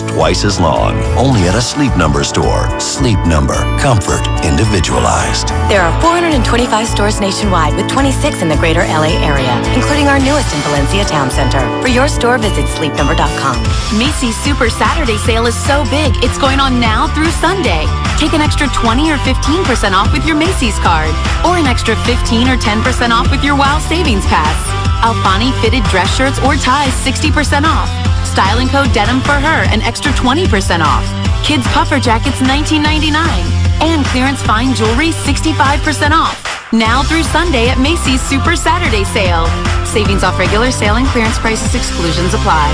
lasts twice as long. Only at a Sleep Number store. Sleep Number. Comfort individualized. There are 425 stores nationwide with 26 in the greater LA area, including our newest in Valencia Town Center. For your store, visit sleepnumber.com. Macy's Super Saturday sale is so big, it's going on now through Sunday. Take an extra 20 or 15% off with your Macy's card, or an extra 15 or 10% off with your WOW Savings Pass. Alfani fitted dress shirts or ties 60% off. Style & Co. denim for her an extra 20% off. Kids puffer jackets $19.99. And clearance fine jewelry 65% off. Now through Sunday at Macy's Super Saturday sale. Savings off regular sale and clearance prices. Exclusions apply.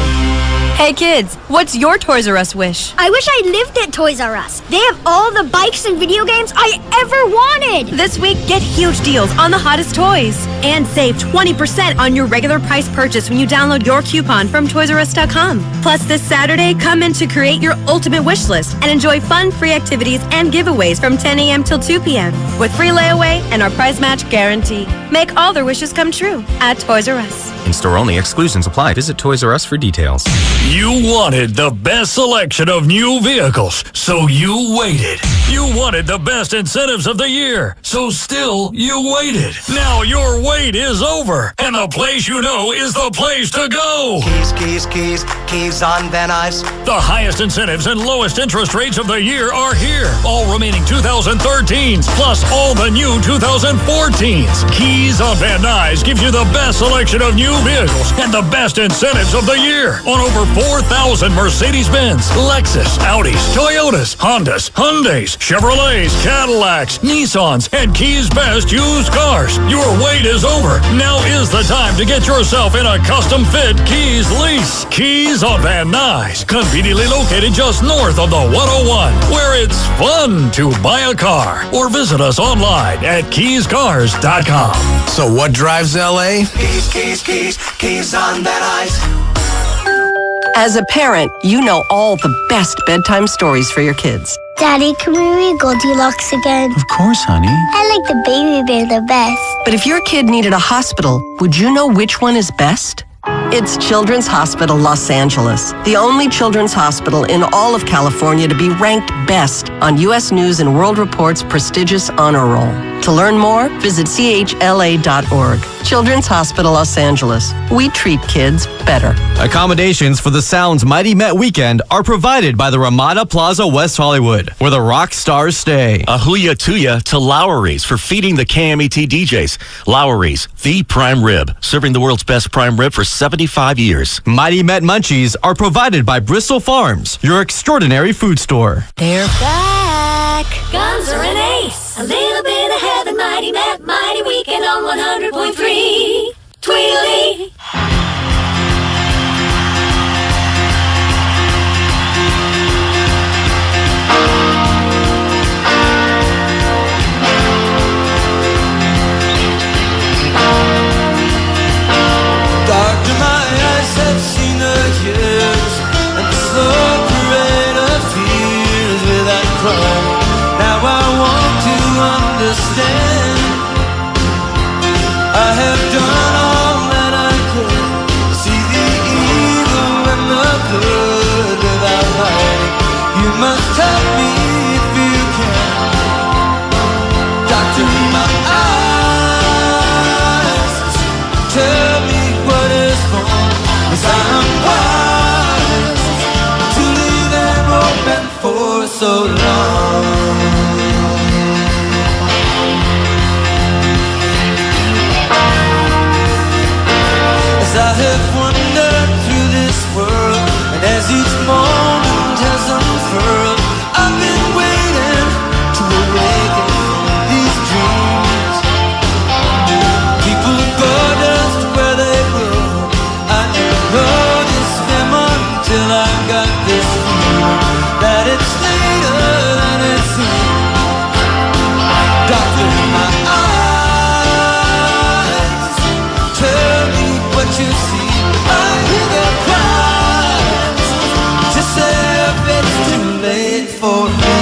Hey kids, what's your Toys R Us wish? I wish I lived at Toys R Us. They have all the bikes and video games I ever wanted. This week, get huge deals on the hottest toys. And save 20% on your regular price purchase when you download your coupon from ToysRUs.com. Plus, this Saturday, come in to create your ultimate wish list and enjoy fun, free activities and giveaways from 10 a.m. till 2 p.m. with free layaway and our prize match guarantee. Make all their wishes come true at Toys R Us. In-store only. Exclusions apply. Visit Toys R Us for details. You wanted the best selection of new vehicles, so you waited. You wanted the best incentives of the year, so still you waited. Now your wait is over, and the place you know is the place to go. Keys on Van Nuys. The highest incentives and lowest interest rates of the year are here. All remaining 2013s, plus all the new 2014s. Keys on Van Nuys gives you the best selection of new vehicles and the best incentives of the year on over 4,000 Mercedes-Benz, Lexus, Audis, Toyotas, Hondas, Hyundais, Chevrolets, Cadillacs, Nissans, and Keys' best used cars. Your wait is over. Now is the time to get yourself in a custom-fit Keys lease. Keys on Van Nuys, conveniently located just north of the 101, where it's fun to buy a car. Or visit us online at keyscars.com. So what drives L.A.? Keys on Van Nuys. As a parent, you know all the best bedtime stories for your kids. Daddy, can we read Goldilocks again? Of course, honey. I like the baby bear the best. But if your kid needed a hospital, would you know which one is best? It's Children's Hospital Los Angeles, the only children's hospital in all of California to be ranked best on U.S. News and World Report's prestigious honor roll. To learn more, visit chla.org. Children's Hospital Los Angeles. We treat kids better. Accommodations for the Sound's Mighty Met weekend are provided by the Ramada Plaza West Hollywood, where the rock stars stay. A huya tuya to Lowry's for feeding the KMET DJs. Lowry's, the prime rib, serving the world's best prime rib for 75 years. Mighty Met munchies are provided by Bristol Farms, your extraordinary food store. They're back. Guns are an ace. A little bit ahead of Mighty Met. Mighty Weekend on 100.3. Tweedledee. Doctor, my eyes have seen the years and the slow parade of tears without crying. Now I want to understand. I have done all that I could. See the evil and the good without hiding. You must help me if you can. Doctor, my eyes tell me what is wrong, 'cause I'm wise to leave them open for so long. As I have wandered through this world, and as each moment has unfurled, I've been waiting to awaken from these dreams. People go just where they will. I never noticed them until I got this feeling that it's later than it seems. Doctor, my eyes tell me what you see. I hear their cries to say if it's too late for me.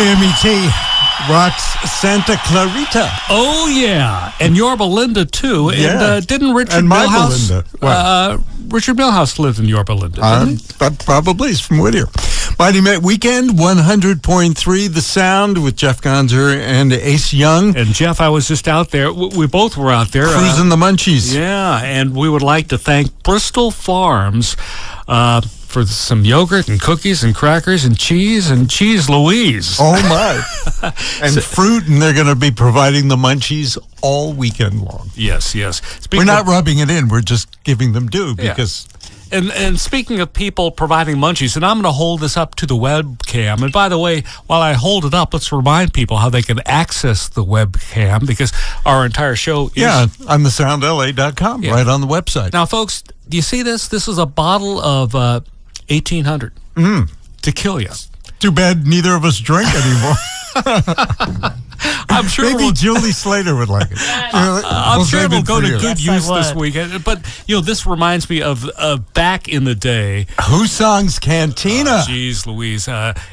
KMET rocks Santa Clarita. Oh, yeah. And Yorba Linda, too. Yeah. And didn't Richard And my Milhouse... Belinda. Richard Milhouse lived in Yorba Linda, didn't he? That probably is from Whittier. Mighty Met Weekend, 100.3 The Sound with Jeff Gonzer and Ace Young. And Jeff, I was just out there. We both were out there. Cruising the munchies. Yeah, and we would like to thank Bristol Farms for some yogurt and cookies and crackers and cheese Louise. Oh, my. And fruit, and they're going to be providing the munchies all weekend long. Yes. We're not rubbing it in. We're just giving them due because... And speaking of people providing munchies, and I'm going to hold this up to the webcam. And by the way, while I hold it up, let's remind people how they can access the webcam, because our entire show is... Yeah, on thesoundla.com, right on the website. Now, folks, do you see this? This is a bottle of 1800 to kill you. Too bad neither of us drink anymore. I'm sure maybe Julie Slater would like it. I'm sure it'll go to good use this weekend. But this reminds me of back in the day. Whosong's Cantina. Jeez Louise.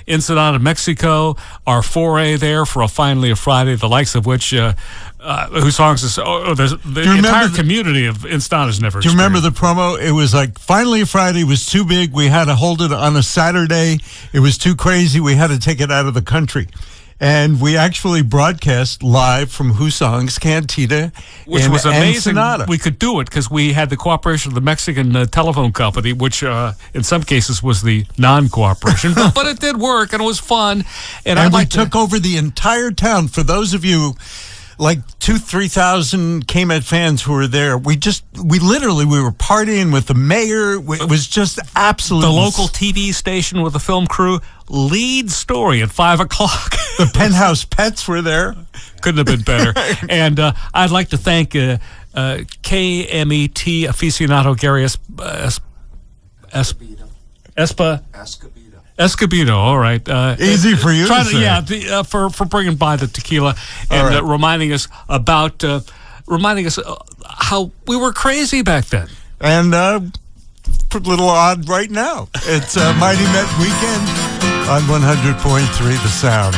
Ensenada, Mexico. Our foray there for a Finally a Friday, the likes of which Whosong's is the entire community of Ensenada's never. Do you remember the promo? It was like Finally a Friday was too big. We had to hold it on a Saturday. It was too crazy. We had to take it out of the country. And we actually broadcast live from Whosong's Cantina, which was amazing. Ensenada. We could do it because we had the cooperation of the Mexican telephone company, which in some cases was the non-cooperation. but it did work, and it was fun. And we took over the entire town. For those of you, like 2,000-3,000 KMET fans who were there, we were partying with the mayor. It was just absolutely... The local TV station with the film crew, lead story at 5 o'clock. The Penthouse Pets were there. Couldn't have been better. And I'd like to thank KMET aficionado Gary Escobedo, all right. Easy for you to say. For bringing by the tequila and reminding us about how we were crazy back then. And a little odd right now. It's Mighty Met Weekend on 100.3 The Sound.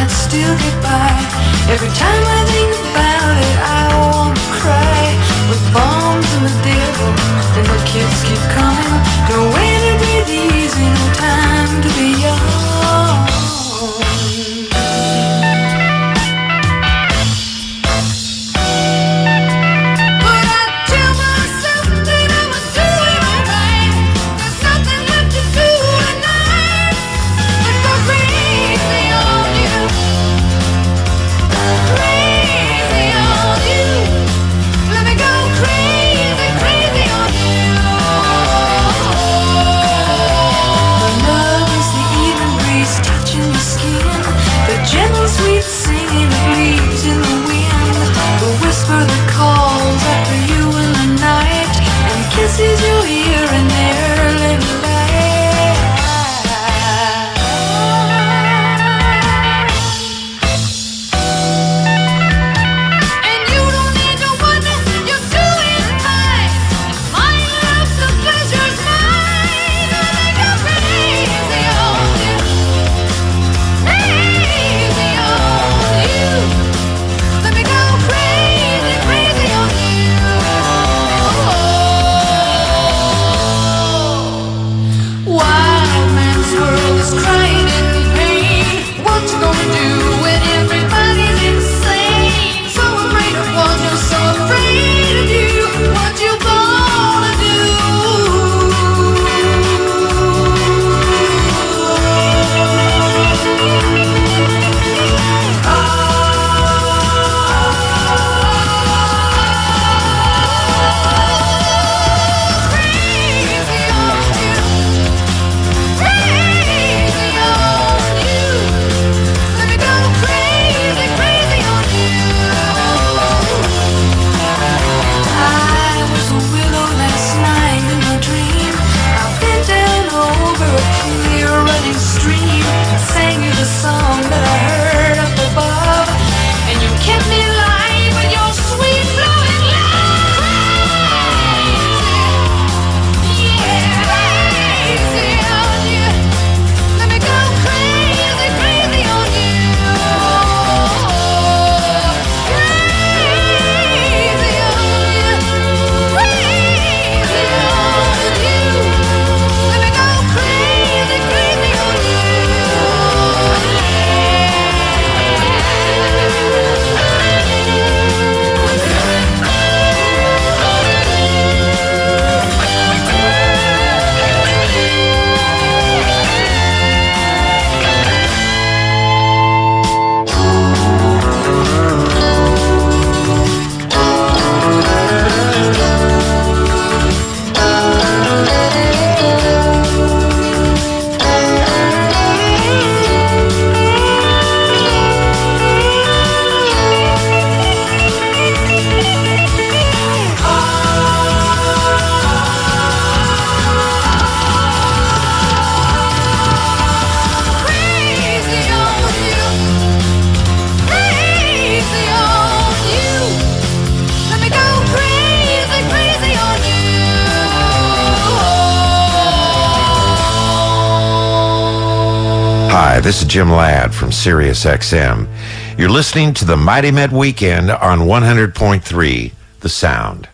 Still get by. Every time I think about it, I want to cry. With bombs and the devil, and the kids keep coming. Nowhere to breathe easy, no time. Hi, this is Jim Ladd from Sirius XM. You're listening to the Mighty Met Weekend on 100.3 The Sound.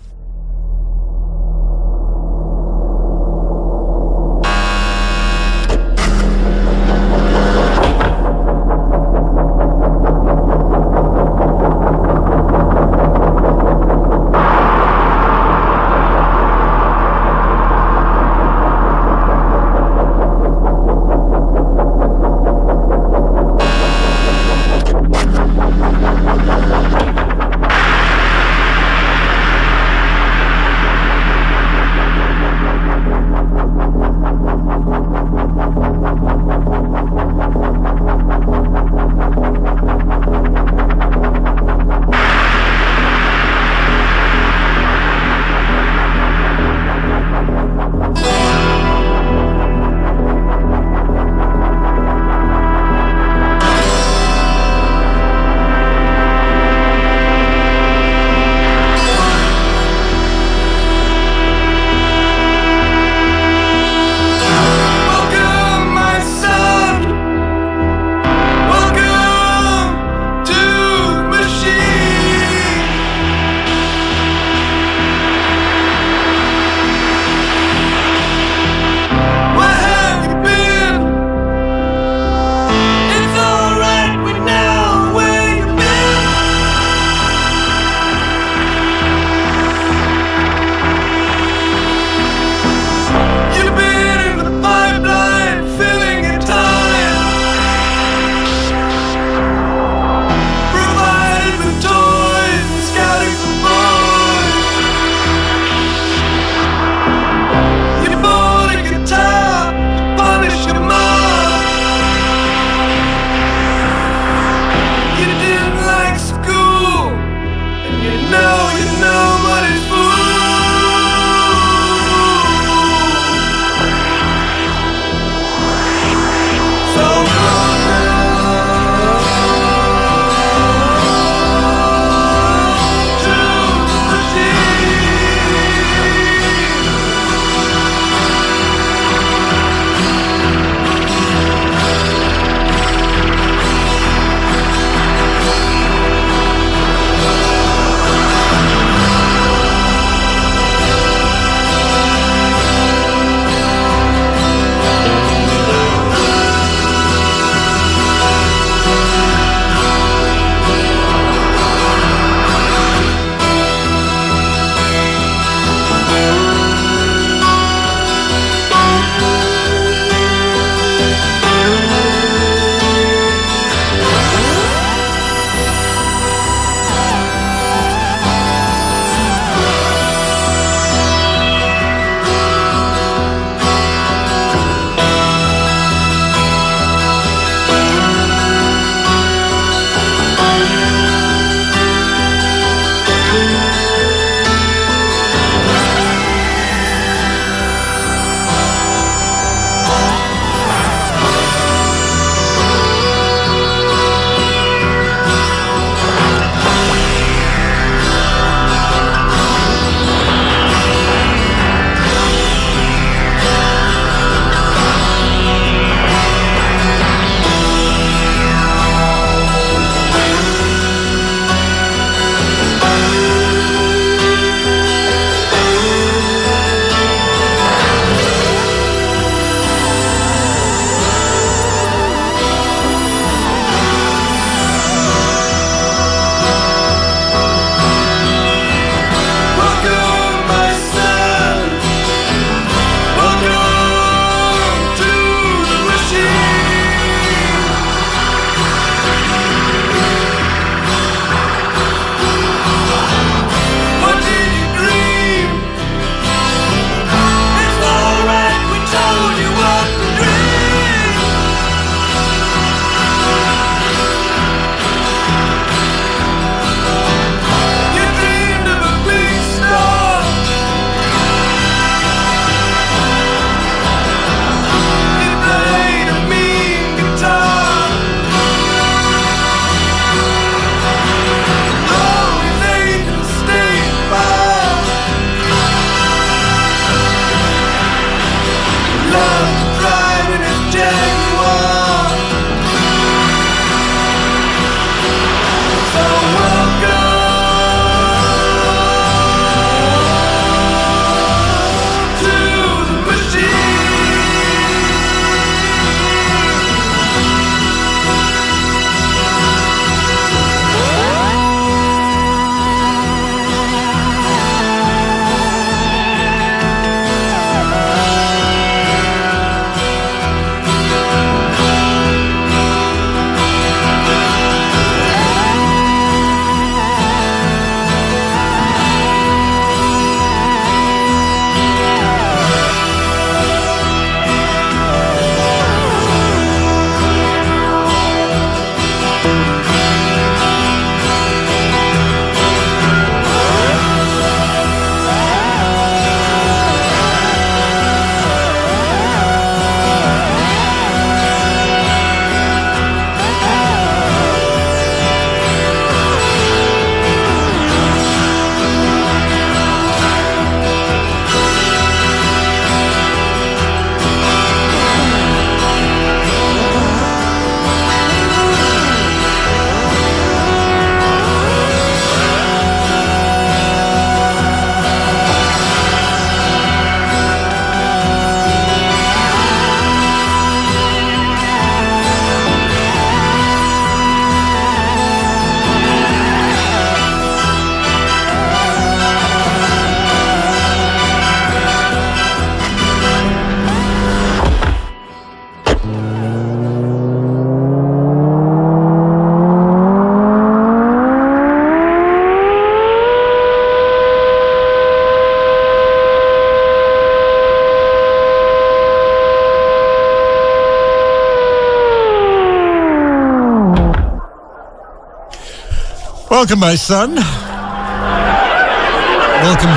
Welcome, my son. Welcome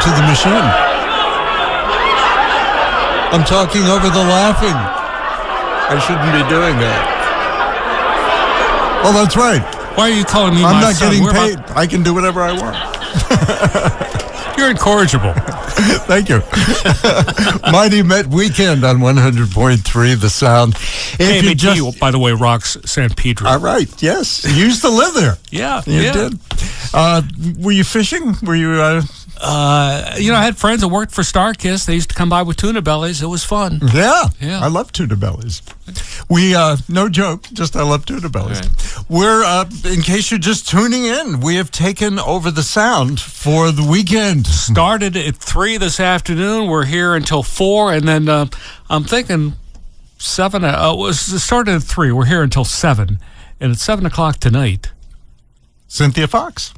to the machine. I'm talking over the laughing. I shouldn't be doing that. Oh, that's right. Why are you calling me I'm my not son? getting We're paid. I can do whatever I want. You're incorrigible. Thank you. Mighty Met Weekend on 100.3 The Sound. If you KMET, by the way, rocks San Pedro. All right, yes. You used to live there. Yeah, You did. Were you fishing? Were you... I had friends that worked for StarKiss. They used to come by with tuna bellies. It was fun. Yeah. Yeah. I love tuna bellies. We, no joke, just I love tuna bellies. Right. We're, in case you're just tuning in, we have taken over the sound for the weekend. Started at 3 this afternoon. We're here until 4, and then I'm thinking 7. It started at 3. We're here until 7, and it's 7 o'clock tonight. Cynthia Fox.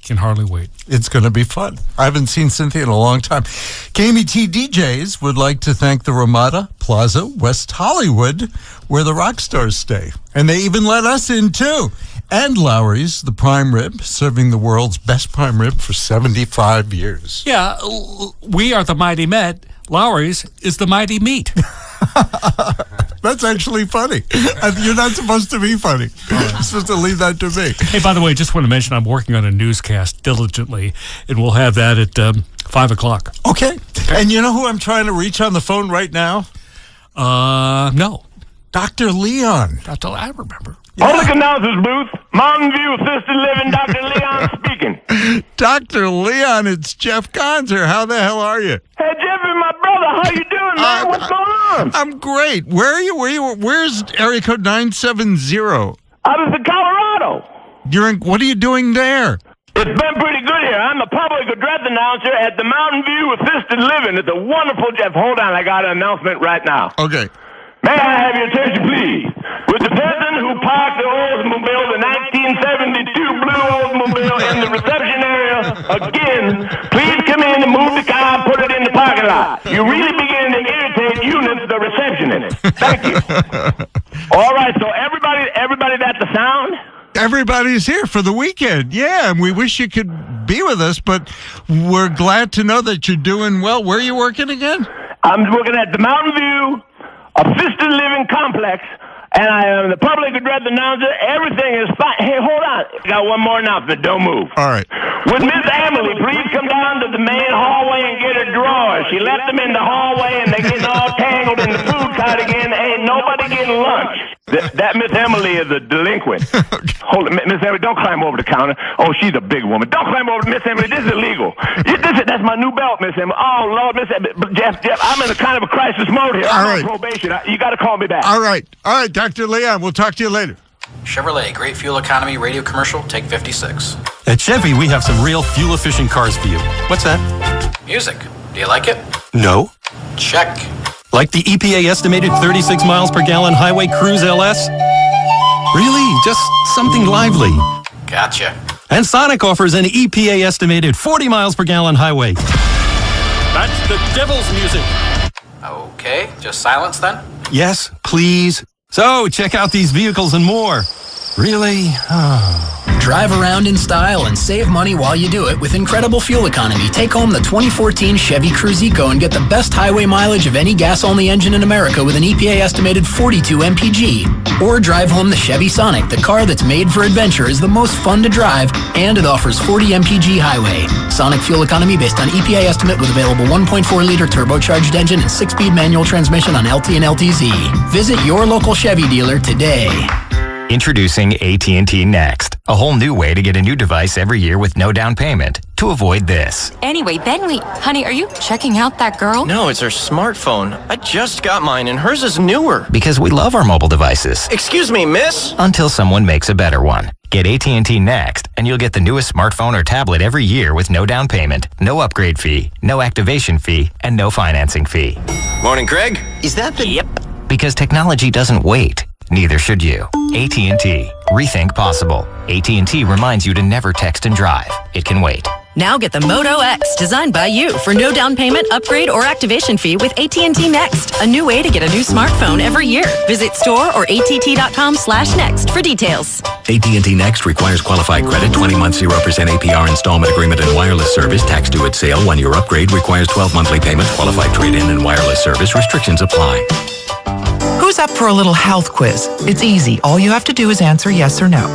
Can hardly wait. It's going to be fun. I haven't seen Cynthia in a long time. KMET DJs would like to thank the Ramada Plaza, West Hollywood, where the rock stars stay. And they even let us in, too. And Lowry's, the prime rib, serving the world's best prime rib for 75 years. Yeah, we are the Mighty Met. Lowry's is the Mighty Meat. That's actually funny. You're not supposed to be funny. You're supposed to leave that to me. Hey, by the way, just want to mention I'm working on a newscast diligently, and we'll have that at 5 o'clock. Okay. And you know who I'm trying to reach on the phone right now? No. Dr. Leon. I remember. Public announcer's booth, Mountain View Assisted Living, Dr. Leon speaking. Dr. Leon, it's Jeff Gonzer. How the hell are you? Hey, Jeffy, my brother, how you doing, man? What's going on? I'm great. Where are you? Where's area code 970? I was in Colorado. What are you doing there? It's been pretty good here. I'm the public address announcer at the Mountain View Assisted Living. It's a wonderful, Jeff. Hold on, I got an announcement right now. Okay. May I have your attention, please? With the person who parked the Oldsmobile, the 1972 blue Oldsmobile in the reception area, again, please come in and move the car and put it in the parking lot. You really begin to irritate units, the receptionist. Thank you. All right, so everybody at the sound? Everybody's here for the weekend. Yeah, and we wish you could be with us, but we're glad to know that you're doing well. Where are you working again? I'm working at the Mountain View Assisted Living Complex, and I am the public address announcer. Everything is fine. Hey, hold on. I got one more announcement. Don't move. All right. Would Miss Emily please come down to the main hallway and get her drawers? She left them in the hallway, and they're getting all tangled in the food cart again. Ain't nobody getting lunch. That Miss Emily is a delinquent. Hold it, Miss Emily, don't climb over the counter. Oh, she's a big woman. Don't climb over, Miss Emily. This is illegal. That's my new belt, Miss Emily. Oh, Lord, Miss Emily. Jeff, I'm in a kind of a crisis mode here. I'm on probation. You got to call me back. All right, Dr. Leon. We'll talk to you later. Chevrolet, great fuel economy, radio commercial, take 56. At Chevy, we have some real fuel-efficient cars for you. What's that? Music, do you like it? No. Check. Like the EPA estimated 36 miles per gallon Highway Cruise LS? Really? Just something lively. Gotcha. And Sonic offers an EPA estimated 40 miles per gallon highway. That's the devil's music. Okay, just silence then? Yes, please. So, check out these vehicles and more. Really? Drive around in style and save money while you do it with incredible fuel economy. Take home the 2014 Chevy Cruze Eco and get the best highway mileage of any gas-only engine in America with an EPA estimated 42 mpg. Or drive home the Chevy Sonic, the car that's made for adventure, is the most fun to drive, and it offers 40 mpg highway. Sonic fuel economy based on EPA estimate with available 1.4-liter turbocharged engine and 6-speed manual transmission on LT and LTZ. Visit your local Chevy dealer today. Introducing AT&T Next, a whole new way to get a new device every year with no down payment to avoid this. Anyway, honey, are you checking out that girl? No, it's her smartphone. I just got mine and hers is newer. Because we love our mobile devices. Excuse me, miss? Until someone makes a better one. Get AT&T Next, and you'll get the newest smartphone or tablet every year with no down payment, no upgrade fee, no activation fee, and no financing fee. Morning, Craig. Is that the... Yep. Because technology doesn't wait. Neither should you. AT&T. Rethink possible. AT&T reminds you to never text and drive. It can wait. Now get the Moto X, designed by you, for no down payment, upgrade, or activation fee with AT&T Next. A new way to get a new smartphone every year. Visit store or att.com/next for details. AT&T Next requires qualified credit, 20-month 0% APR installment agreement and wireless service. Tax due at sale. 1-year upgrade requires 12 monthly payments. Qualified trade-in and wireless service. Restrictions apply. Who's up for a little health quiz? It's easy. All you have to do is answer yes or no.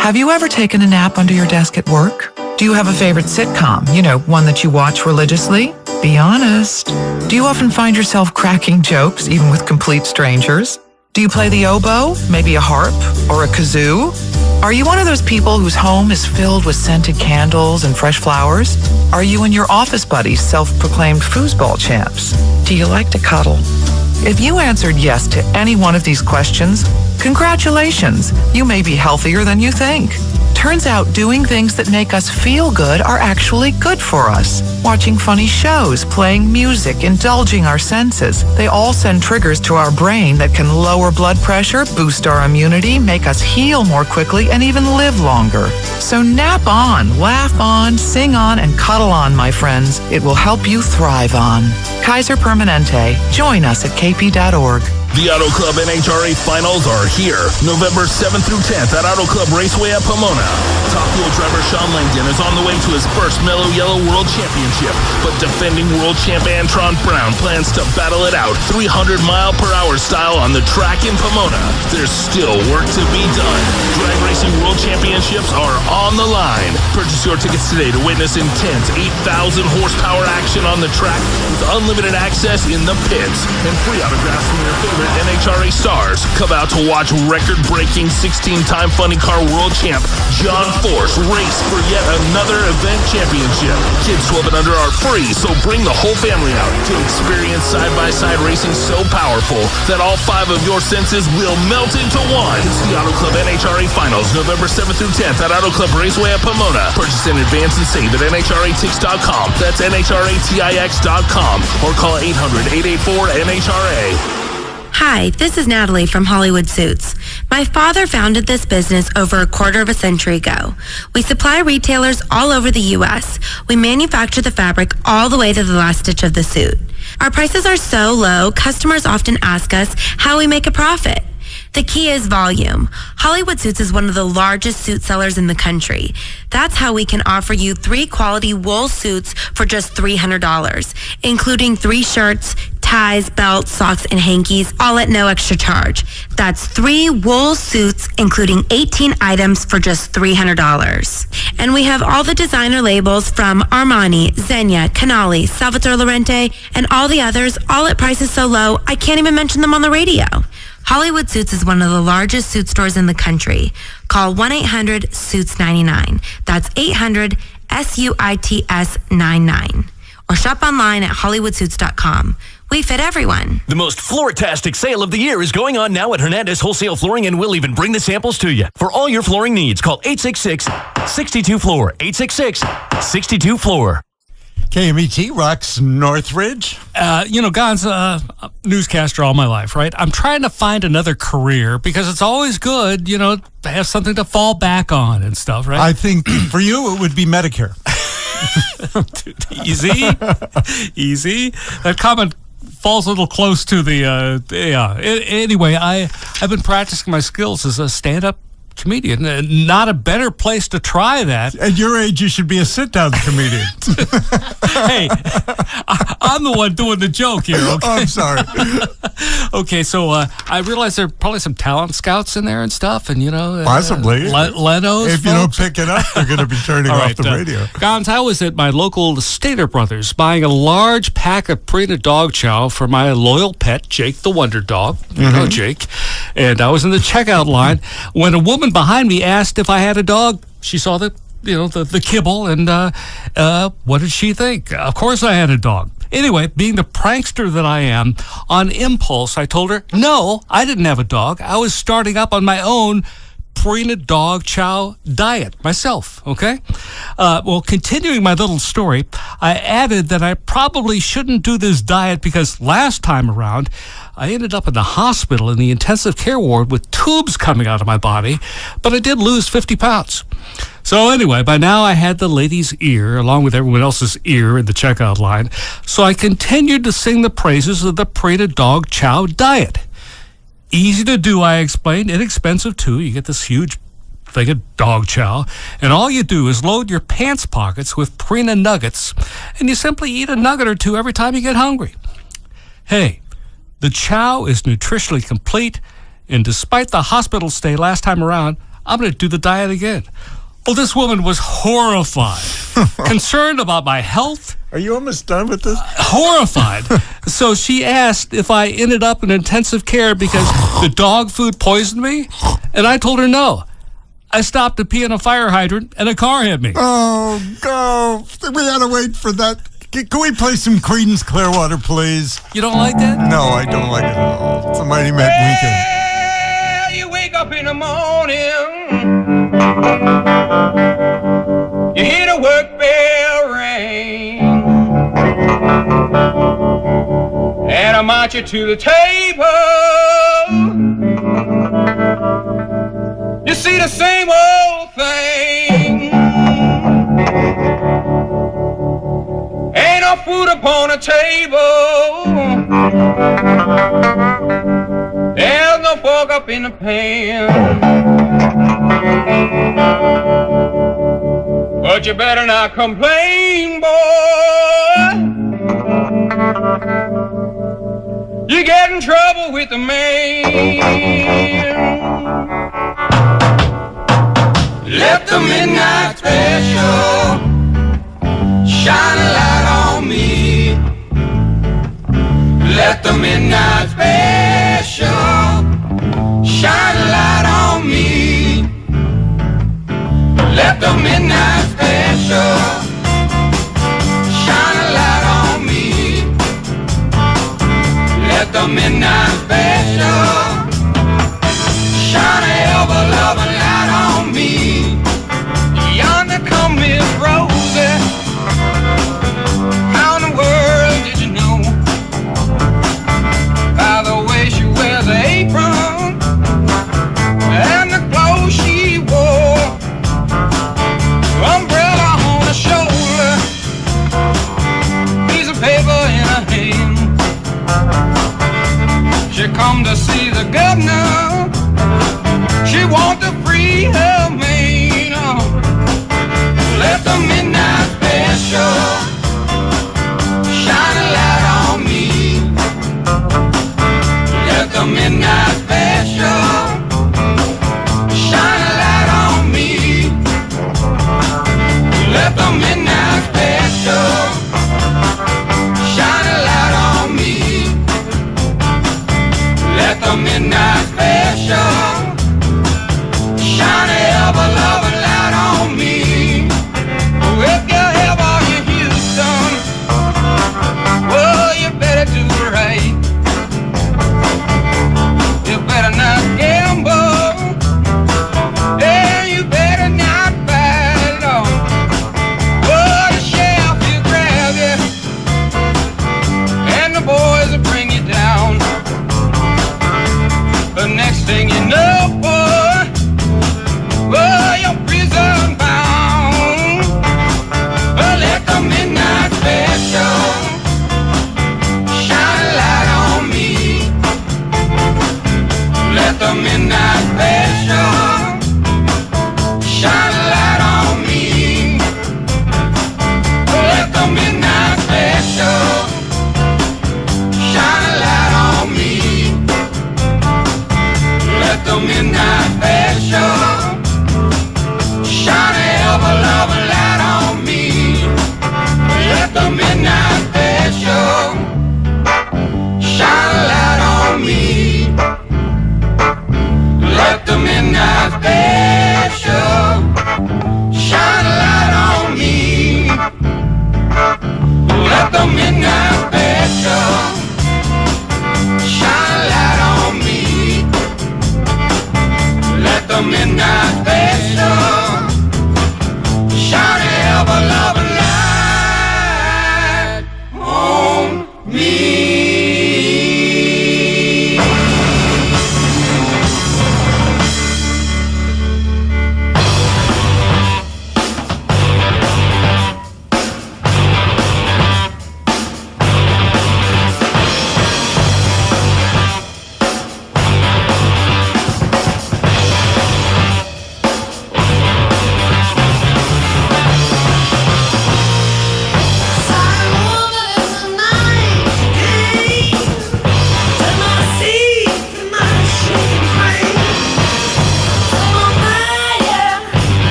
Have you ever taken a nap under your desk at work? Do you have a favorite sitcom? You know, one that you watch religiously? Be honest. Do you often find yourself cracking jokes, even with complete strangers? Do you play the oboe, maybe a harp, or a kazoo? Are you one of those people whose home is filled with scented candles and fresh flowers? Are you and your office buddies self-proclaimed foosball champs? Do you like to cuddle? If you answered yes to any one of these questions, congratulations, you may be healthier than you think. Turns out doing things that make us feel good are actually good for us. Watching funny shows, playing music, indulging our senses. They all send triggers to our brain that can lower blood pressure, boost our immunity, make us heal more quickly, and even live longer. So nap on, laugh on, sing on, and cuddle on, my friends. It will help you thrive on. Kaiser Permanente. Join us at kp.org. The Auto Club NHRA Finals are here, November 7th through 10th at Auto Club Raceway at Pomona. Top fuel driver Sean Langdon is on the way to his first Mellow Yellow World Championship, but defending world champ Antron Brown plans to battle it out 300-mile-per-hour style on the track in Pomona. There's still work to be done. Drag Racing World Championships are on the line. Purchase your tickets today to witness intense 8,000-horsepower action on the track with unlimited access in the pits and free autographs from your favorite NHRA stars. Come out to watch record-breaking 16-time Funny Car World Champ John Force race for yet another event championship. Kids 12 and under are free, so bring the whole family out to experience side-by-side racing so powerful that all 5 of your senses will melt into one. It's the Auto Club NHRA Finals, November 7th through 10th at Auto Club Raceway at Pomona. Purchase in advance and save at NHRATix.com. That's NHRATIX.com or call 800-884-NHRA. Hi, this is Natalie from Hollywood Suits. My father founded this business over a quarter of a century ago. We supply retailers all over the U.S. We manufacture the fabric all the way to the last stitch of the suit. Our prices are so low, customers often ask us how we make a profit. The key is volume. Hollywood Suits is one of the largest suit sellers in the country. That's how we can offer you 3 quality wool suits for just $300, including 3 shirts, ties, belts, socks, and hankies, all at no extra charge. That's 3 wool suits, including 18 items for just $300. And we have all the designer labels from Armani, Zegna, Canali, Salvatore Laurenti, and all the others, all at prices so low, I can't even mention them on the radio. Hollywood Suits is one of the largest suit stores in the country. Call 1-800-SUITS-99. That's 800-SUITS-99. Or shop online at HollywoodSuits.com. We fit everyone. The most floor-tastic sale of the year is going on now at Hernandez Wholesale Flooring, and we'll even bring the samples to you. For all your flooring needs, call 866-62-FLOOR. 866-62-FLOOR. KMET rocks Northridge. Gon's newscaster all my life, right? I'm trying to find another career because it's always good, to have something to fall back on and stuff, right? I think for you it would be Medicare. Easy. That comment falls a little close to the, Anyway, I've been practicing my skills as a stand-up comedian. Not a better place to try that. At your age, you should be a sit-down comedian. Hey, I'm the one doing the joke here, okay? Oh, I'm sorry. Okay, so I realize there are probably some talent scouts in there and stuff, and, Possibly. Leno's If you don't pick it up, they're going to be turning off the radio. Gons, I was at my local Stater Brothers buying a large pack of Purina dog chow for my loyal pet, Jake the Wonder Dog. You know Jake. And I was in the checkout line when a woman behind me asked if I had a dog. She saw the kibble, and what did she think? Of course I had a dog. Anyway, being the prankster that I am, on impulse, I told her, no, I didn't have a dog. I was starting up on my own Purina dog chow diet myself, okay? Continuing my little story, I added that I probably shouldn't do this diet because last time around, I ended up in the hospital in the intensive care ward with tubes coming out of my body, but I did lose 50 pounds. So anyway, by now I had the lady's ear, along with everyone else's ear in the checkout line, so I continued to sing the praises of the Purina Dog Chow diet. Easy to do, I explained, inexpensive too. You get this huge thing of dog chow, and all you do is load your pants pockets with Purina nuggets, and you simply eat a nugget or two every time you get hungry. Hey, the chow is nutritionally complete, and despite the hospital stay last time around, I'm going to do the diet again. Well, this woman was horrified, concerned about my health. Are you almost done with this? Horrified. So she asked if I ended up in intensive care because the dog food poisoned me, and I told her no. I stopped to pee in a fire hydrant, and a car hit me. Oh, go. We had to wait for that. Can we play some Creedence Clearwater, please? You don't like that? No, I don't like it at all. It's a Mighty Met weekend. You wake up in the morning, you hear the work bell ring, and I march you to the table. You see the same old thing. Ain't no food upon the table. There's no fork up in the pan. But you better not complain, boy. You get in trouble with the man. Let the midnight special shine a light on me. Let the midnight special shine a light on me. Let the midnight special shine a light on me. Let the midnight special shine a ever-loving light on me. Yonder come Miss Rosie. How in the world did you know? By the way she wears her apron and the clothes she wore. Umbrella on her shoulder, piece of paper in her hand. She come to see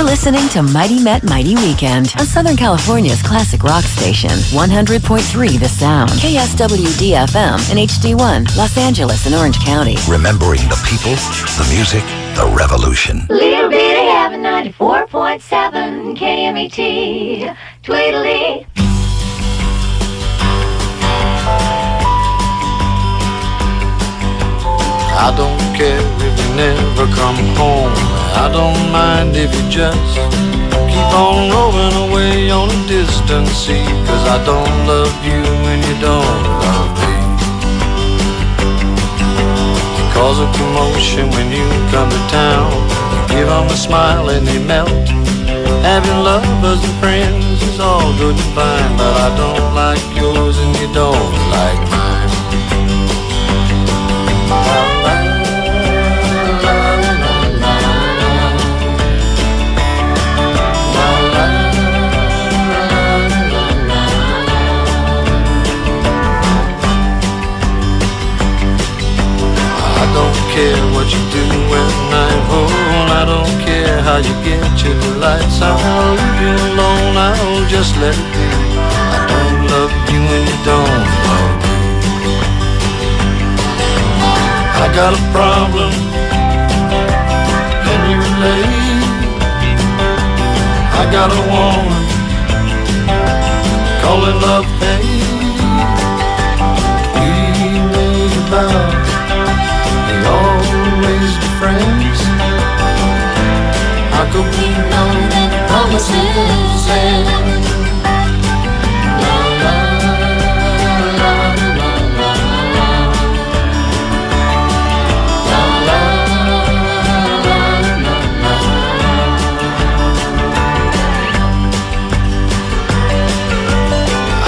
listening to Mighty Met Mighty Weekend on Southern California's classic rock station, 100.3 The Sound, KSWD FM and HD1, Los Angeles and Orange County. Remembering the people, the music, the revolution. Little bit of heaven, 94.7 KMET. Tweedledee. I don't care if you never come home. I don't mind if you just keep on rolling away on a distant sea. 'Cause I don't love you when you don't love me. You cause a commotion when you come to town. You give them a smile and they melt. Having lovers and friends is all good and fine, but I don't like yours and you don't like mine. I don't care what you do when I'm home. I don't care how you get your delights. I'll leave you alone, I'll just let it be. I don't love you and you don't love me. I got a problem, can you relate? I got a woman, call it love hate. We made a vow, we always be friends. How could we know that promises end?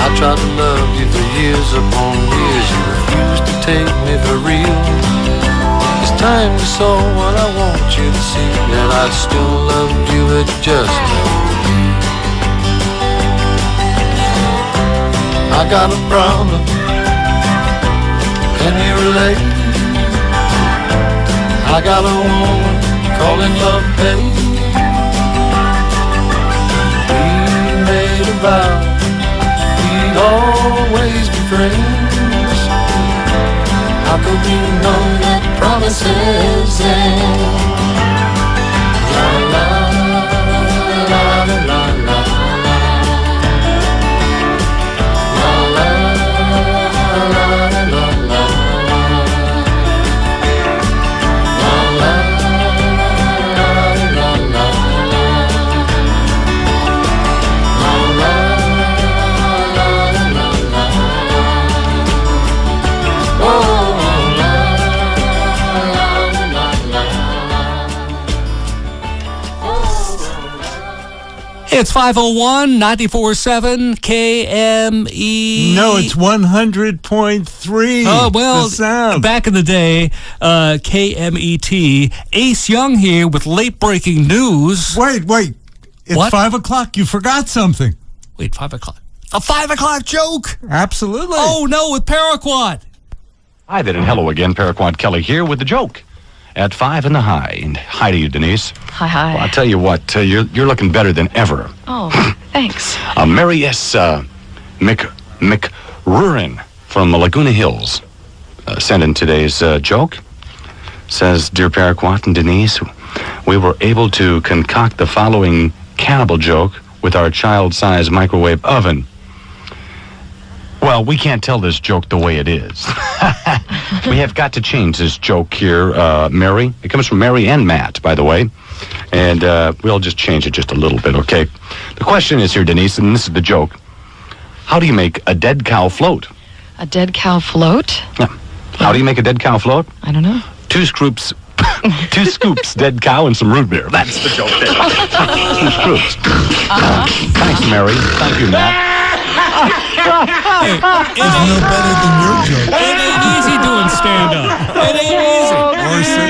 I tried to love you for years upon years. You refused to take me for real. It's time you saw what I want you to see, that I still love you, it just never be. I got a problem, can you relate? I got a woman calling love hate. We made a vow, we'd always be friends. How could we know that promises end? La la la la la la. La la la la la. La la la la la. It's 501 94.7 KME. No, it's 100.3. Oh, well, The Sound. back in the day, KMET. Ace Young here with late-breaking news. Wait. It's What? 5 o'clock. You forgot something. Wait, 5 o'clock. A 5 o'clock joke? Absolutely. Oh, no, with Paraquat. Hi there, and hello again. Paraquat Kelly here with the joke at 5 in the high. And hi to you, Denise. Hi. Well, I'll tell you what, you're looking better than ever. Oh, thanks. Mary S. McRurin from Laguna Hills sent in today's joke. Says, Dear Paraquat and Denise, we were able to concoct the following cannibal joke with our child-sized microwave oven. Well, we can't tell this joke the way it is. We have got to change this joke here, Mary. It comes from Mary and Matt, by the way. And we'll just change it just a little bit, okay? The question is here, Denise, and this is the joke. How do you make a dead cow float? A dead cow float? Yeah. How do you make a dead cow float? I don't know. 2 scoops, dead cow, and some root beer. That's the joke there. 2 scoops. Thanks, Mary. Thank you, Matt. It's no better than your joke. It ain't easy doing stand-up. It ain't easy. Or sit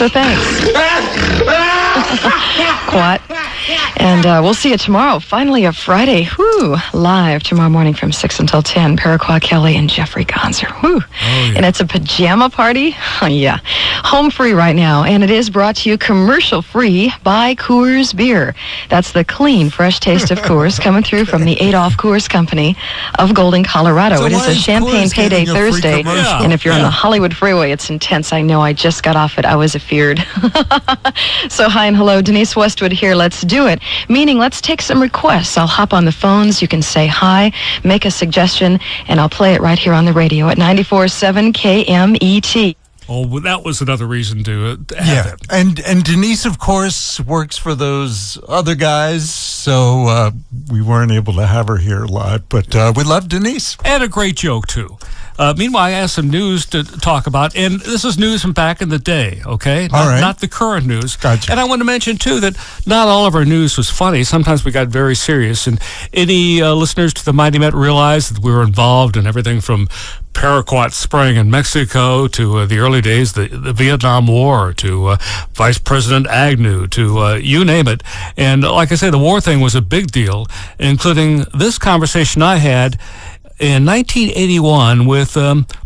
So thanks. Quat. And we'll see you tomorrow. Finally, a Friday. Whoo! Live tomorrow morning from 6 until 10. Paraquat Kelly and Jeffrey Gonzer. Whoo! And it's a pajama party. Oh, yeah. Home free right now. And it is brought to you commercial free by Coors Beer. That's the clean, fresh taste of Coors coming through from the Adolph Coors Company of Golden, Colorado. So it is why a is champagne Coors payday getting a free Thursday. commercial? And if you're on the Hollywood freeway, it's intense. I know. I just got off it. I was afeared. So hi and hello. Denise Westwood here. Let's do it. Meaning, let's take some requests. I'll hop on the phones. You can say hi, make a suggestion, and I'll play it right here on the radio at 94.7 KMET. Oh, well, that was another reason to have it. And Denise, of course, works for those other guys, so we weren't able to have her here live, but we love Denise. And a great joke, too. Meanwhile, I have some news to talk about, and this is news from back in the day, okay? All right. Not the current news. Gotcha. And I want to mention, too, that not all of our news was funny. Sometimes we got very serious, and any listeners to the Mighty Met realize that we were involved in everything from Paraquat Spring in Mexico to the early days, the Vietnam War, to Vice President Agnew, to you name it. And like I say, the war thing was a big deal, including this conversation I had in 1981 with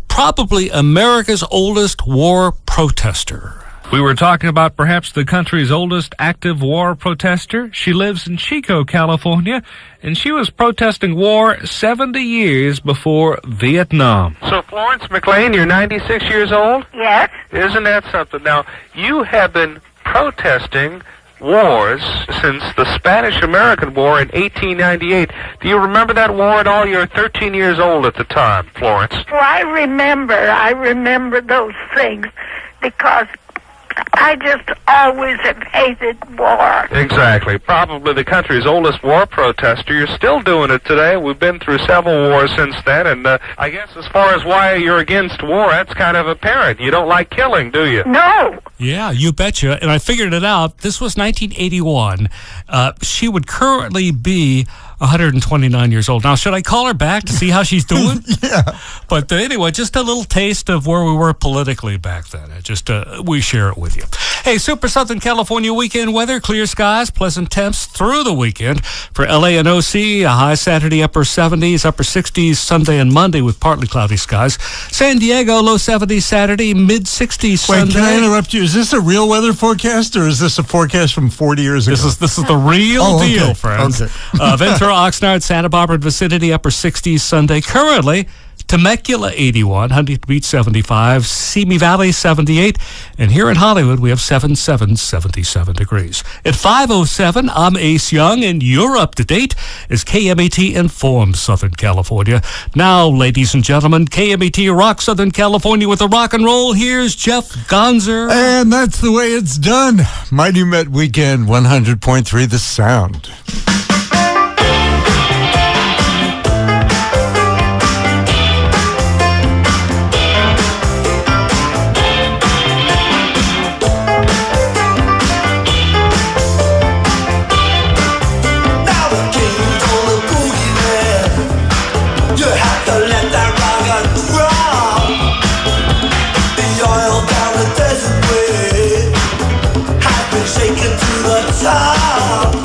probably America's oldest war protester. We were talking about perhaps the country's oldest active war protester. She lives in Chico, California, and she was protesting war 70 years before Vietnam. So, Florence McLean, you're 96 years old? Yes. Isn't that something? Now, you have been protesting wars since the Spanish-American War in 1898. Do you remember that war at all? You were 13 years old at the time, Florence. Well, I remember those things because I just always have hated war. Exactly. Probably the country's oldest war protester. You're still doing it today. We've been through several wars since then, and I guess as far as why you're against war, that's kind of apparent. You don't like killing, do you? No. Yeah, you betcha. And I figured it out. This was 1981. She would currently be 129 years old. Now, should I call her back to see how she's doing? Yeah. But anyway, just a little taste of where we were politically back then. We share it with you. Hey, Super Southern California weekend weather, clear skies, pleasant temps through the weekend. For LA and OC, a high Saturday, upper 70s, upper 60s Sunday and Monday with partly cloudy skies. San Diego, low 70s Saturday, mid 60s Sunday. Wait, can I interrupt you? Is this a real weather forecast, or is this a forecast from 40 years ago? This is the real deal, friends. Okay. Ventura, Oxnard, Santa Barbara vicinity, upper 60s Sunday. Currently, Temecula 81, Huntington Beach 75, Simi Valley 78, and here in Hollywood we have 77 degrees. At 5:07, I'm Ace Young, and you're up to date as KMET informs Southern California. Now, ladies and gentlemen, KMET rocks Southern California with a rock and roll. Here's Jeff Gonzer. And that's the way it's done. Mighty Met Weekend, 100.3 The Sound. Shaken to the top.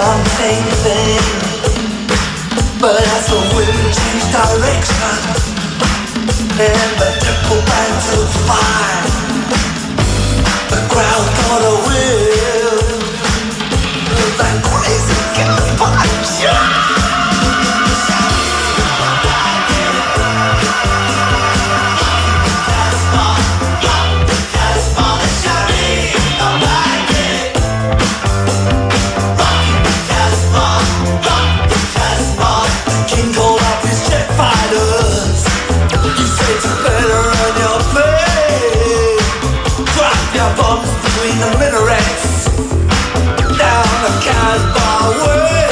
on the same thing. But as the wind changed direction and the tempo began to fire, the crowd caught a whiff of that crazy gas pipe. The minarets down the Casbah way.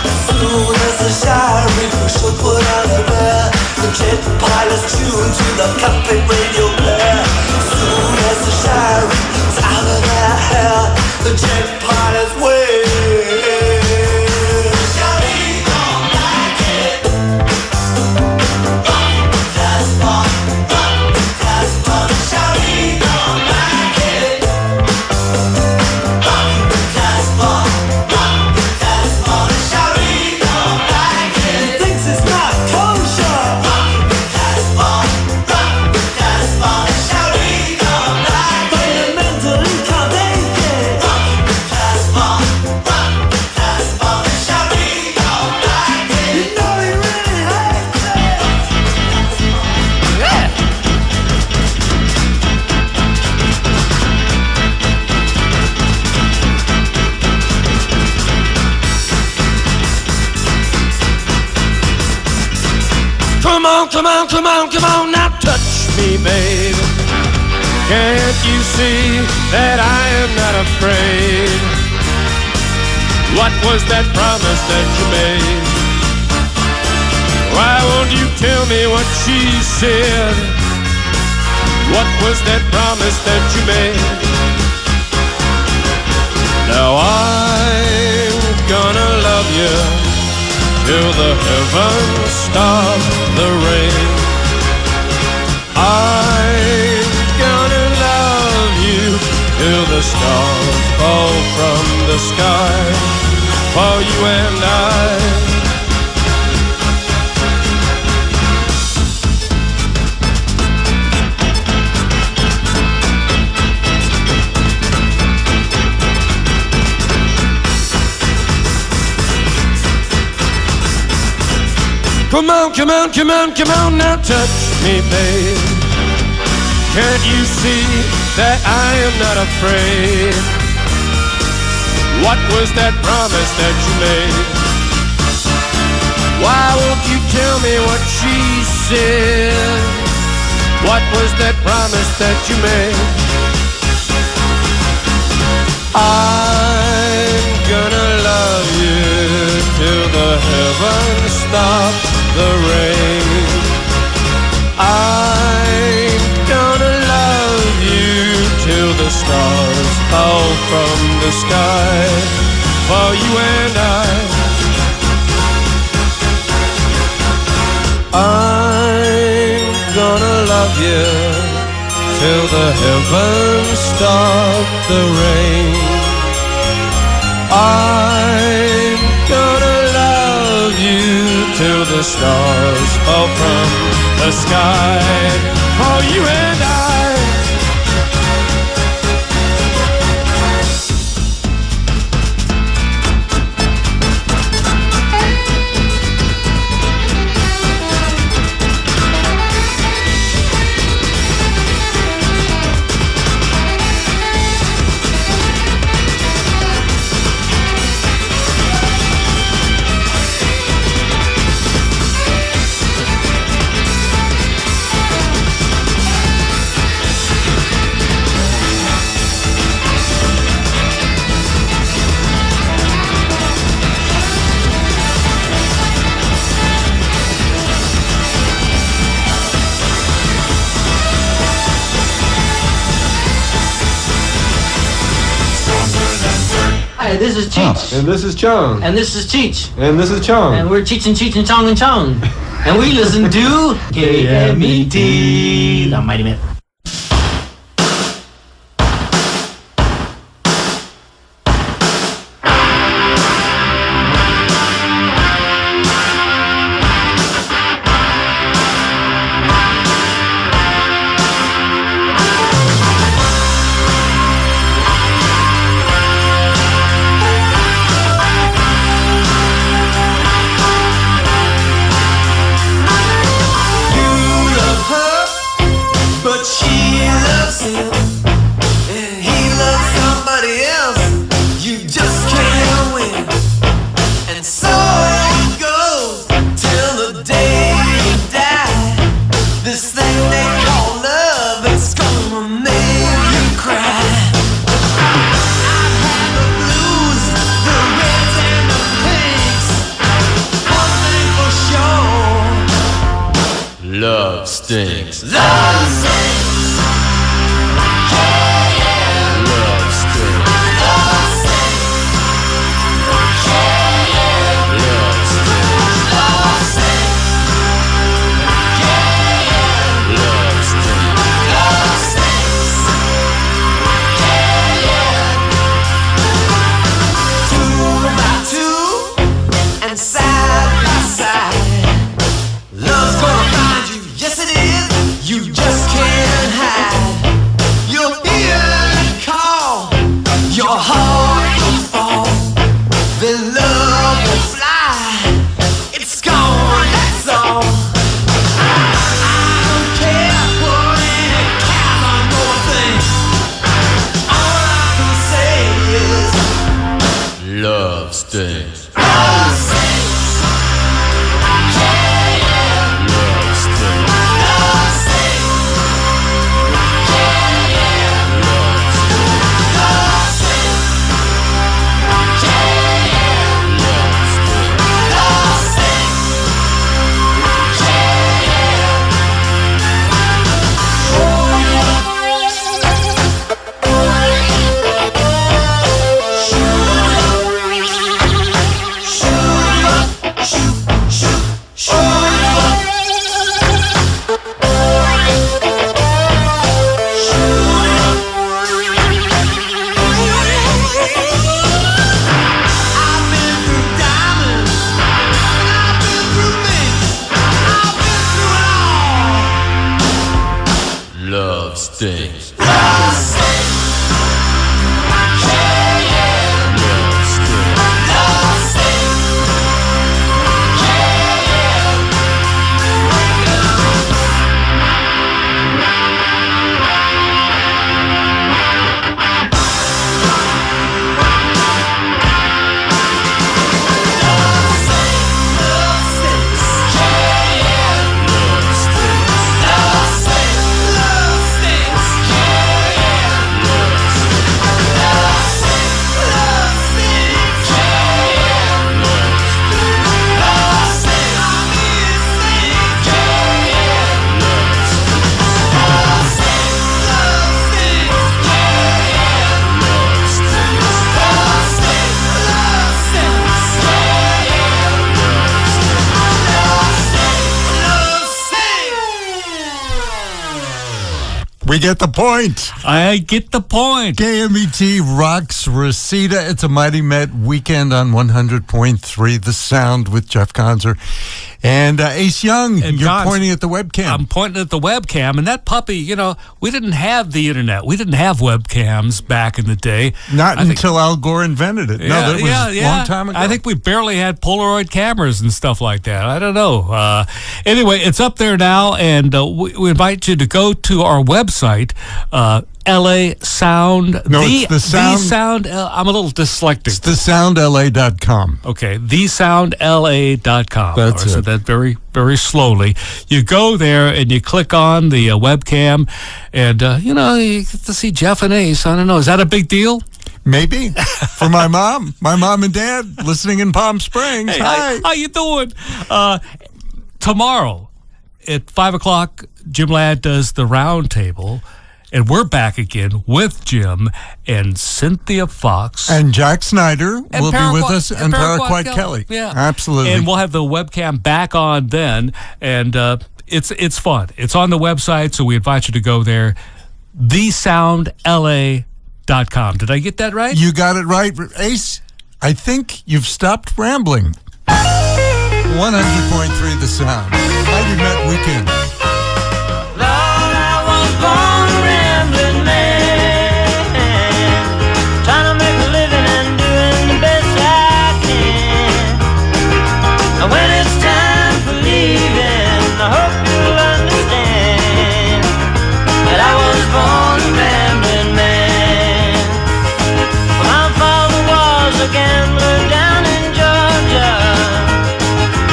As soon as the shy river should put out of air, the jet pilots tune to the cockpit radio blare. As soon as the shy river's out of their hair, the jet pilots wave. Come on, now touch me, babe. Can't you see that I am not afraid? What was that promise that you made? Why won't you tell me what she said? What was that promise that you made? Now I'm gonna love you till the heavens stop the rain. I'm gonna love you till the stars fall from the sky for you and I. Come on, now touch me, babe. Can't you see that I am not afraid? What was that promise that you made? Why won't you tell me what she said? What was that promise that you made? I'm gonna love you till the heavens stop the rain. I'm gonna love you till the stars fall from the sky for you and I. I'm gonna love you till the heavens stop the rain. I'm gonna love you till the stars fall from the sky for you and I. Hi, this is Cheech. And this is Chong. And this is Cheech. And this is Chong. And we're Cheech and Chong and Chong. And we listen to KMET, the Mighty Met. stings. Love stings. Yeah, yeah. Love stings. Love stings. Yeah, yeah. Love stings. Love stings. Yeah, yeah. Love stings. Love stings. Yeah, yeah. 2 by 2 and side by side. Love's gonna find you, yes it is. You just can't hide. You'll hear it call. Your heart will fall. Then love will fly. It's gone, that's all. I don't care what any cows on more things. All I can say is love stings. Love stings. Love stings. Love stings. Yeah, yeah. Love stings. Love stings. Yeah, We get the point. I get the point. KMET rocks Reseda. It's a Mighty Met weekend on 100.3 The Sound with Jeff Conzer. And Ace Young, And you're Gons, pointing at the webcam. I'm pointing at the webcam, and that puppy, you know, we didn't have the internet. We didn't have webcams back in the day. Not until Al Gore invented it. No, that was a long time ago. I think we barely had Polaroid cameras and stuff like that. I don't know. Anyway, it's up there now, and we invite you to go to our website, LA Sound. No, it's the Sound. The Sound. I'm a little dyslexic. It's thesoundla.com. Okay, thesoundla.com. That's I said it. that very, very slowly. You go there and you click on the webcam, and you know, you get to see Jeff and Ace. I don't know. Is that a big deal? Maybe. For my mom and dad listening in Palm Springs. Hey, Hi. how you doing? Tomorrow at 5 o'clock, Jim Ladd does the round table. And we're back again with Jim and Cynthia Fox. And Jack Snyder will be with us, and Paraquat Paraquat Kelly. Yeah. Absolutely. And we'll have the webcam back on then. And it's fun. It's on the website, so we invite you to go there. thesoundla.com. Did I get that right? You got it right. Ace, I think you've stopped rambling. 100.3 The Sound. Mighty Met Weekend. When it's time for leaving, I hope you'll understand that I was born a rambling man. My father was a gambler down in Georgia,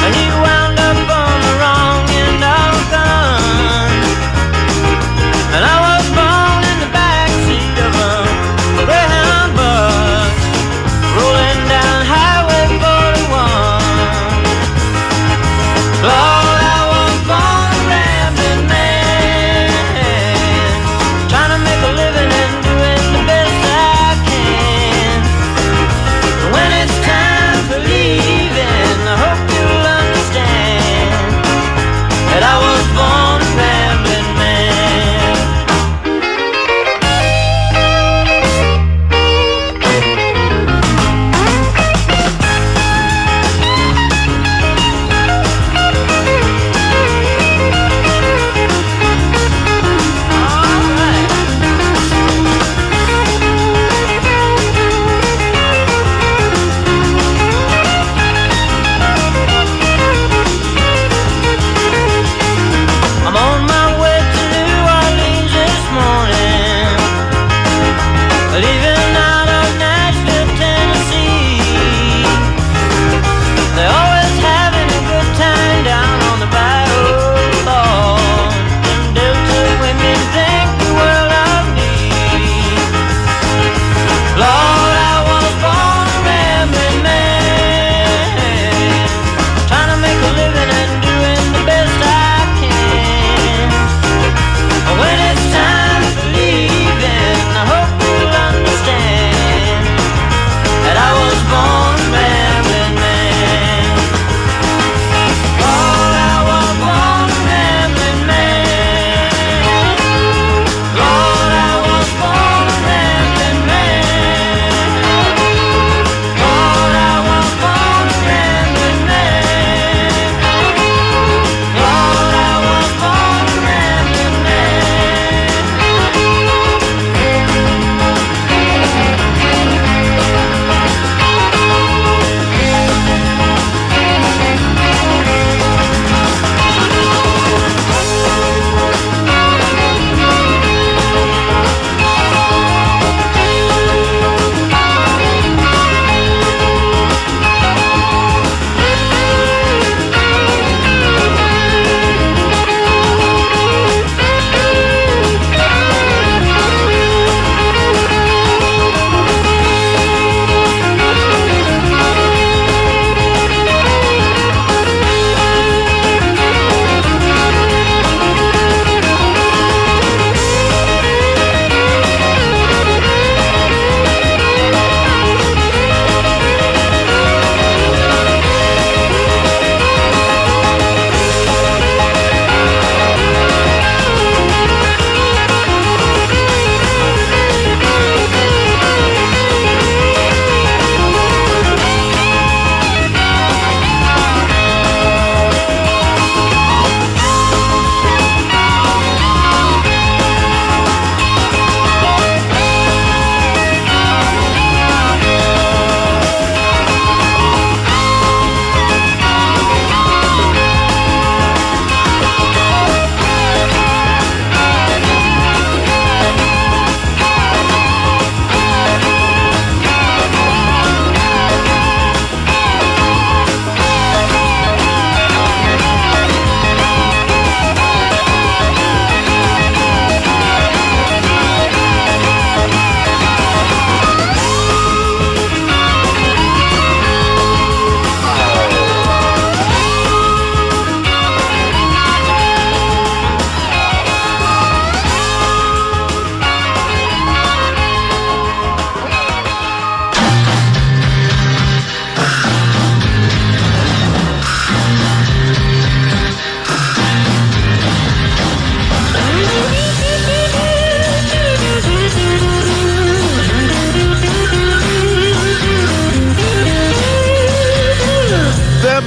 and he wound up on the wrong end of the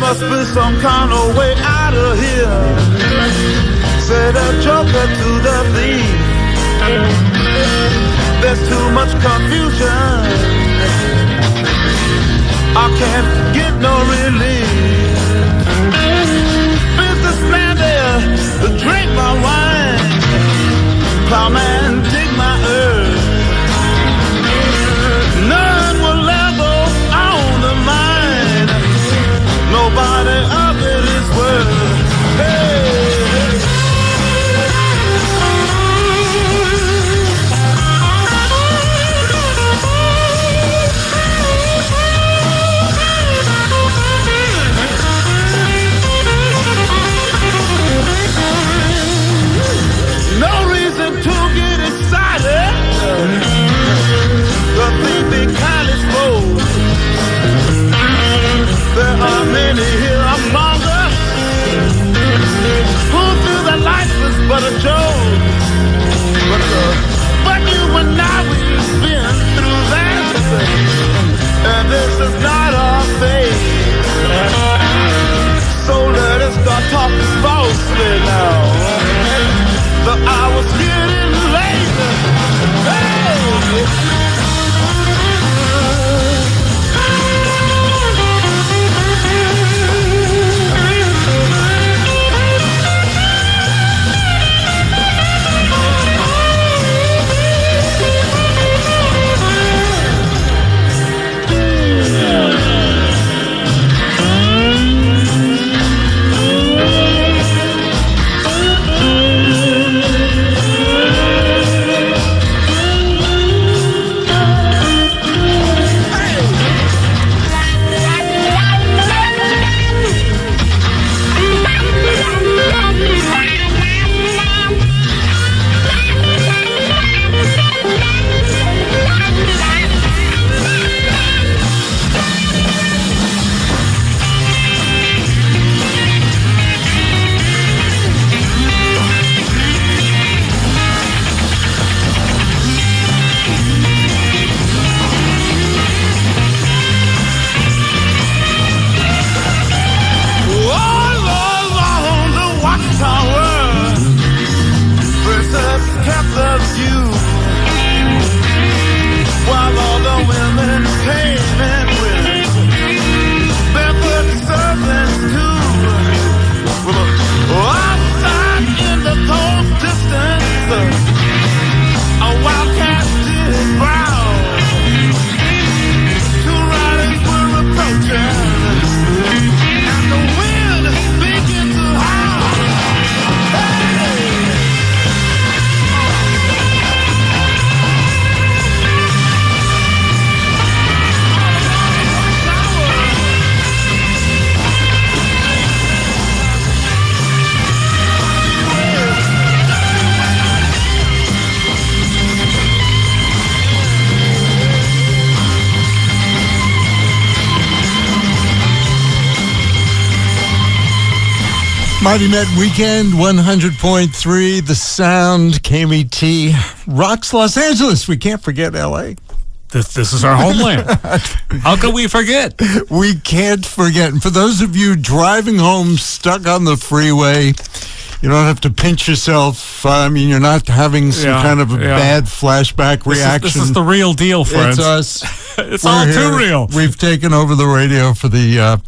must be some kind of way out of here, said a joker to the thief. There's too much confusion, I can't get no relief. Businessman there to drink my wine, plowman dig my earth. None will ever own the mine, nobody of it is worth. Hey. No reason to get excited, the thief be kind exposed. There are many here among us who feel that life is but a joke. But you and I, we've been through that, and this is not our fate. So let us start talking falsely now. The hour's getting late. Hey! Mighty Met Weekend, 100.3, The Sound, KMET, rocks Los Angeles. We can't forget L.A. This is our homeland. How can we forget? We can't forget. And for those of you driving home, stuck on the freeway, you don't have to pinch yourself. I mean, you're not having some kind of a bad flashback reaction. This is the real deal, friends. It's us. It's all too real. We've taken over the radio for the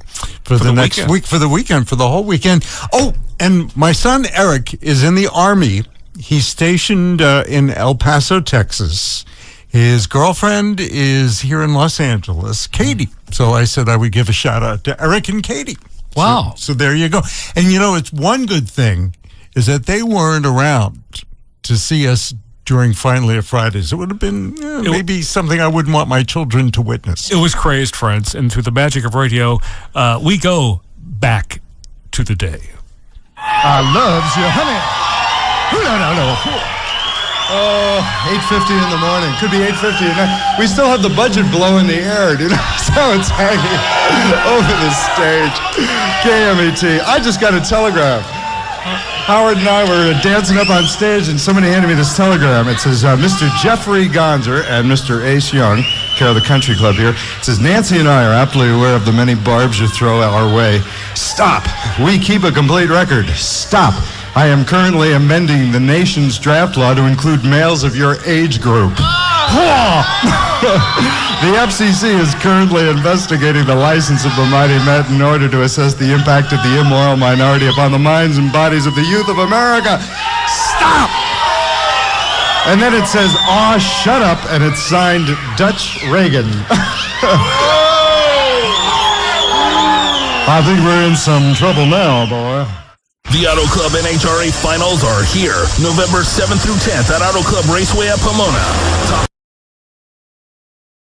next weekend. For the weekend, for the whole weekend. Oh, and my son Eric is in the Army. He's stationed in El Paso, Texas. His girlfriend is here in Los Angeles, Katie. So I said I would give a shout out to Eric and Katie. Wow. So there you go. And you know, it's one good thing is that they weren't around to see us during Finally a Fridays. It would have been maybe something I wouldn't want my children to witness. It was crazed, friends. And through the magic of radio, we go back to the day. I loves you, honey. Oh, 8:50 in the morning. Could be 8:50 at night. We still have the budget blow in the air, dude. So it's hanging over the stage. KMET. I just got a telegram. Howard and I were dancing up on stage, and somebody handed me this telegram. It says, Mr. Jeffrey Gonzer and Mr. Ace Young care of the country club here. It says, Nancy and I are aptly aware of the many barbs you throw our way. Stop. We keep a complete record. Stop. I am currently amending the nation's draft law to include males of your age group. The FCC is currently investigating the license of the Mighty Met in order to assess the impact of the immoral minority upon the minds and bodies of the youth of America. Stop! And then it says, aw, shut up, and it's signed Dutch Reagan. I think we're in some trouble now, boy. The Auto Club NHRA Finals are here, November 7th through 10th at Auto Club Raceway at Pomona. Top